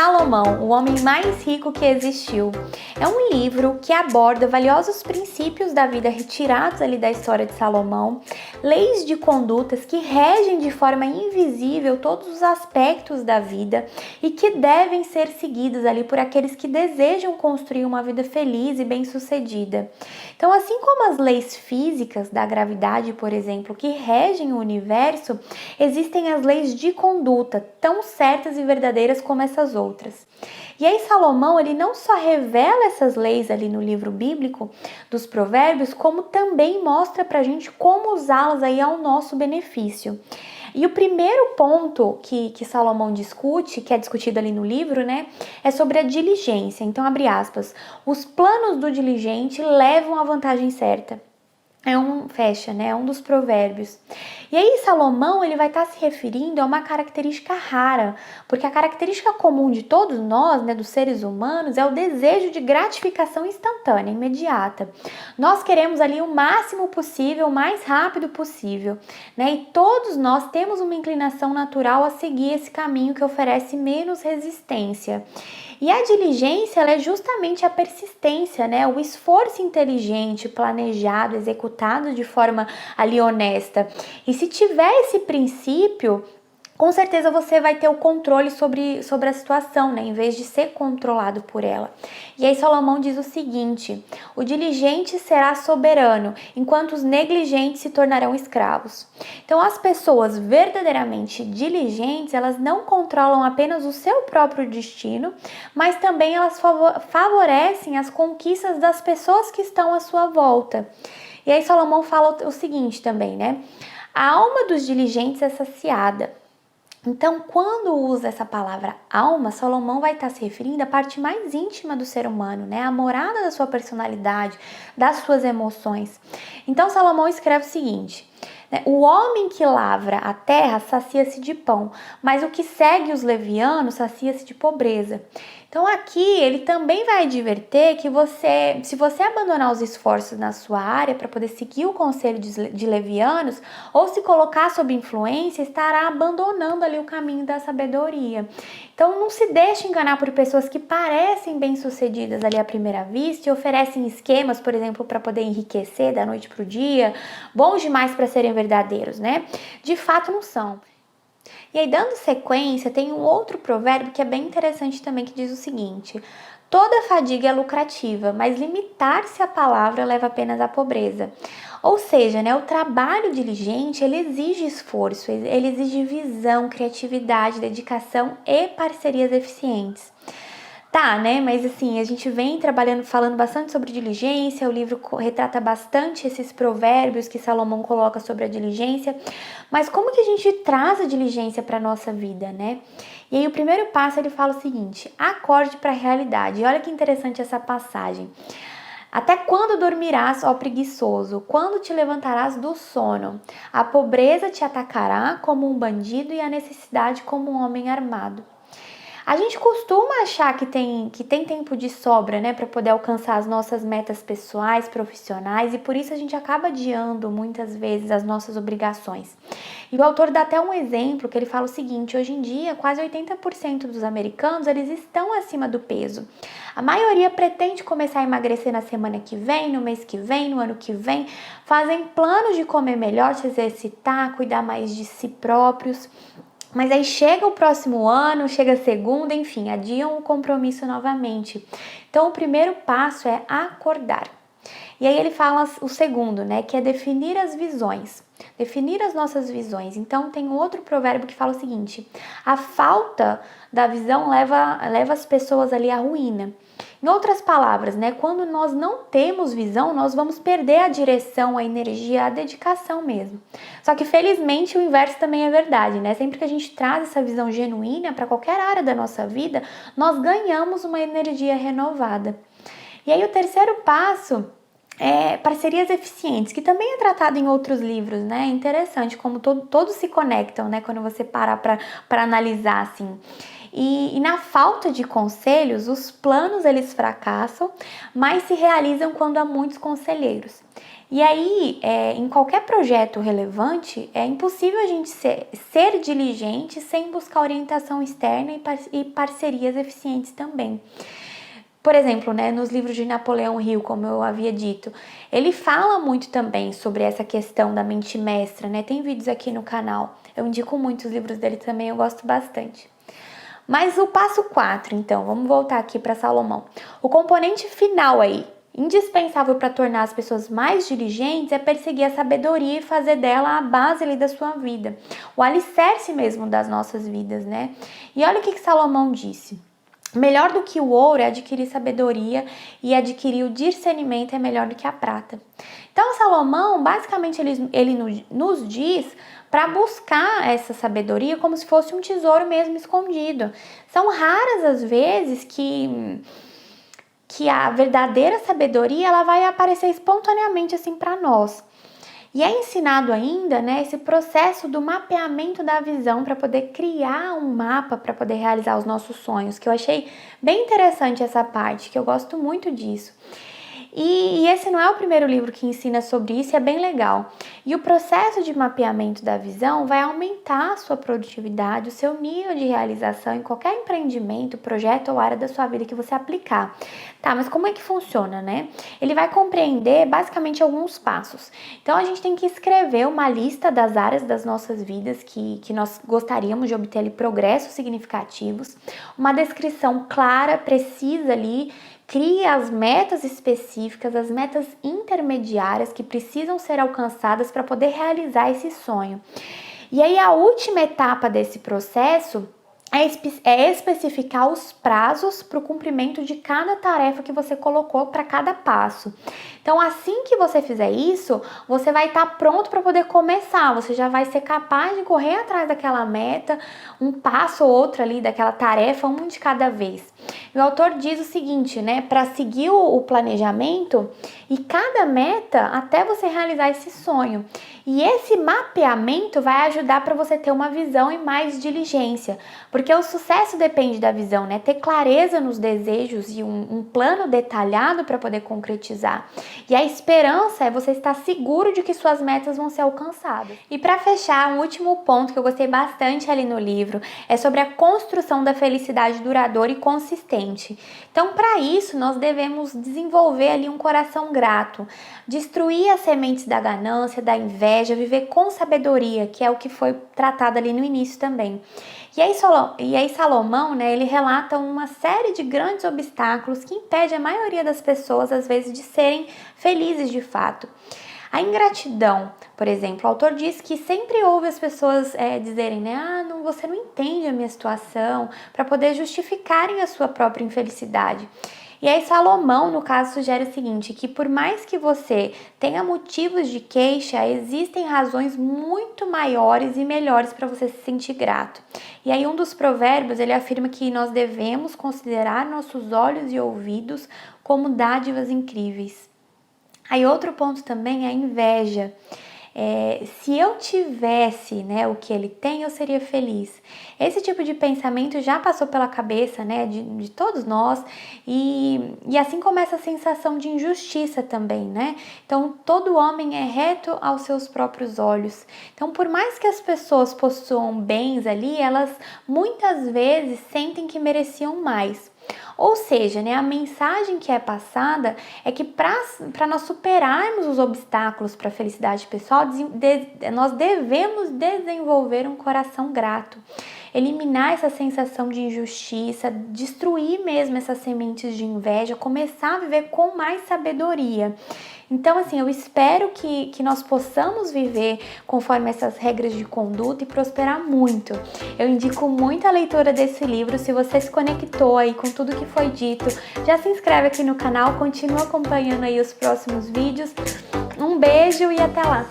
Salomão, o homem mais rico que existiu. É um livro que aborda valiosos princípios da vida retirados ali da história de Salomão, leis de condutas que regem de forma invisível todos os aspectos da vida e que devem ser seguidos ali por aqueles que desejam construir uma vida feliz e bem-sucedida. Então, assim como as leis físicas da gravidade, por exemplo, que regem o universo, existem as leis de conduta, tão certas e verdadeiras como essas outras. E aí Salomão, ele não só revela essas leis ali no livro bíblico dos Provérbios, como também mostra pra gente como usá-las aí ao nosso benefício. E o primeiro ponto que Salomão discute, que é discutido ali no livro, né, é sobre a diligência. Então, abre aspas, os planos do diligente levam à vantagem certa. É um dos provérbios. E aí Salomão, ele vai estar se referindo a uma característica rara, porque a característica comum de todos nós, né, dos seres humanos, é o desejo de gratificação instantânea, imediata. Nós queremos ali o máximo possível, o mais rápido possível, né? E todos nós temos uma inclinação natural a seguir esse caminho que oferece menos resistência. E a diligência, ela é justamente a persistência, né? O esforço inteligente, planejado, executado de forma ali honesta. E se tiver esse princípio, com certeza você vai ter o controle sobre a situação, né? Em vez de ser controlado por ela. E aí Salomão diz o seguinte: o diligente será soberano, enquanto os negligentes se tornarão escravos. Então, as pessoas verdadeiramente diligentes, elas não controlam apenas o seu próprio destino, mas também elas favorecem as conquistas das pessoas que estão à sua volta. E aí Salomão fala o seguinte também, né? A alma dos diligentes é saciada. Então, quando usa essa palavra alma, Salomão vai estar se referindo à parte mais íntima do ser humano, né? A morada da sua personalidade, das suas emoções. Então, Salomão escreve o seguinte: o homem que lavra a terra sacia-se de pão, mas o que segue os levianos sacia-se de pobreza. Então aqui ele também vai adverter que se você abandonar os esforços na sua área para poder seguir o conselho de levianos ou se colocar sob influência, estará abandonando ali o caminho da sabedoria. Então não se deixe enganar por pessoas que parecem bem-sucedidas ali à primeira vista e oferecem esquemas, por exemplo, para poder enriquecer da noite para o dia, bons demais para serem verdadeiros, né? De fato não são. E aí, dando sequência, tem um outro provérbio que é bem interessante também, que diz o seguinte: toda fadiga é lucrativa, mas limitar-se à palavra leva apenas à pobreza. Ou seja, né, o trabalho diligente, ele exige esforço, ele exige visão, criatividade, dedicação e parcerias eficientes. Tá, né? Mas assim, a gente vem trabalhando, falando bastante sobre diligência, o livro retrata bastante esses provérbios que Salomão coloca sobre a diligência, mas como que a gente traz a diligência para a nossa vida, né? E aí o primeiro passo ele fala o seguinte: acorde para a realidade. E olha que interessante essa passagem. Até quando dormirás, ó preguiçoso? Quando te levantarás do sono? A pobreza te atacará como um bandido e a necessidade como um homem armado. A gente costuma achar que tem tempo de sobra, né, para poder alcançar as nossas metas pessoais, profissionais, e por isso a gente acaba adiando muitas vezes as nossas obrigações. E o autor dá até um exemplo que ele fala o seguinte: hoje em dia, quase 80% dos americanos, eles estão acima do peso. A maioria pretende começar a emagrecer na semana que vem, no mês que vem, no ano que vem, fazem planos de comer melhor, se exercitar, cuidar mais de si próprios. Mas aí chega o próximo ano, chega a segunda, enfim, adiam o compromisso novamente. Então, o primeiro passo é acordar. E aí ele fala o segundo, né, que é definir as visões. Definir as nossas visões. Então, tem um outro provérbio que fala o seguinte: a falta da visão leva as pessoas ali à ruína. Em outras palavras, né, quando nós não temos visão, nós vamos perder a direção, a energia, a dedicação mesmo. Só que felizmente o inverso também é verdade, né? Sempre que a gente traz essa visão genuína para qualquer área da nossa vida, nós ganhamos uma energia renovada. E aí o terceiro passo é parcerias eficientes, que também é tratado em outros livros, né? É interessante como todos se conectam, né? Quando você parar para analisar assim. E na falta de conselhos, os planos eles fracassam, mas se realizam quando há muitos conselheiros. E aí, em qualquer projeto relevante, é impossível a gente ser diligente sem buscar orientação externa e parcerias eficientes também. Por exemplo, né, nos livros de Napoleão Hill, como eu havia dito, ele fala muito também sobre essa questão da mente mestra, né? Tem vídeos aqui no canal, eu indico muito os livros dele também, eu gosto bastante. Mas o passo 4, então, vamos voltar aqui para Salomão. O componente final aí, indispensável para tornar as pessoas mais diligentes, é perseguir a sabedoria e fazer dela a base ali da sua vida, o alicerce mesmo das nossas vidas, né? E olha o que Salomão disse. Melhor do que o ouro é adquirir sabedoria, e adquirir o discernimento é melhor do que a prata. Então Salomão, basicamente, ele nos diz para buscar essa sabedoria como se fosse um tesouro mesmo escondido. São raras as vezes que a verdadeira sabedoria ela vai aparecer espontaneamente assim para nós. E é ensinado ainda, né, esse processo do mapeamento da visão para poder criar um mapa para poder realizar os nossos sonhos, que eu achei bem interessante essa parte, que eu gosto muito disso. E esse não é o primeiro livro que ensina sobre isso, é bem legal. E o processo de mapeamento da visão vai aumentar a sua produtividade, o seu nível de realização em qualquer empreendimento, projeto ou área da sua vida que você aplicar. Tá, mas como é que funciona, né? Ele vai compreender basicamente alguns passos. Então a gente tem que escrever uma lista das áreas das nossas vidas que nós gostaríamos de obter ali progressos significativos, uma descrição clara, precisa ali. Crie as metas específicas, as metas intermediárias que precisam ser alcançadas para poder realizar esse sonho. E aí a última etapa desse processo é especificar os prazos para o cumprimento de cada tarefa que você colocou para cada passo. Então, assim que você fizer isso, você vai estar pronto para poder começar. Você já vai ser capaz de correr atrás daquela meta, um passo ou outro ali daquela tarefa, um de cada vez. E o autor diz o seguinte, né? Para seguir o planejamento e cada meta até você realizar esse sonho. E esse mapeamento vai ajudar para você ter uma visão e mais diligência, porque o sucesso depende da visão, né? Ter clareza nos desejos e um plano detalhado para poder concretizar. E a esperança é você estar seguro de que suas metas vão ser alcançadas. E para fechar, um último ponto que eu gostei bastante ali no livro é sobre a construção da felicidade duradoura e consistente. Então, para isso, nós devemos desenvolver ali um coração grato, destruir as sementes da ganância, da inveja, viver com sabedoria, que é o que foi tratado ali no início também. E aí Salomão, né, ele relata uma série de grandes obstáculos que impedem a maioria das pessoas, às vezes, de serem felizes de fato. A ingratidão, por exemplo, o autor diz que sempre ouve as pessoas dizerem, né, você não entende a minha situação, para poder justificarem a sua própria infelicidade. E aí Salomão, no caso, sugere o seguinte, que por mais que você tenha motivos de queixa, existem razões muito maiores e melhores para você se sentir grato. E aí um dos provérbios, ele afirma que nós devemos considerar nossos olhos e ouvidos como dádivas incríveis. Aí outro ponto também é a inveja. Se eu tivesse, né, o que ele tem, eu seria feliz. Esse tipo de pensamento já passou pela cabeça, né, de todos nós e assim começa a sensação de injustiça também, né? Então, todo homem é reto aos seus próprios olhos. Então, por mais que as pessoas possuam bens ali, elas muitas vezes sentem que mereciam mais. Ou seja, né, a mensagem que é passada é que para nós superarmos os obstáculos para a felicidade pessoal, nós devemos desenvolver um coração grato, eliminar essa sensação de injustiça, destruir mesmo essas sementes de inveja, começar a viver com mais sabedoria. Então, assim, eu espero que nós possamos viver conforme essas regras de conduta e prosperar muito. Eu indico muito a leitura desse livro. Se você se conectou aí com tudo que foi dito, já se inscreve aqui no canal, continua acompanhando aí os próximos vídeos. Um beijo e até lá!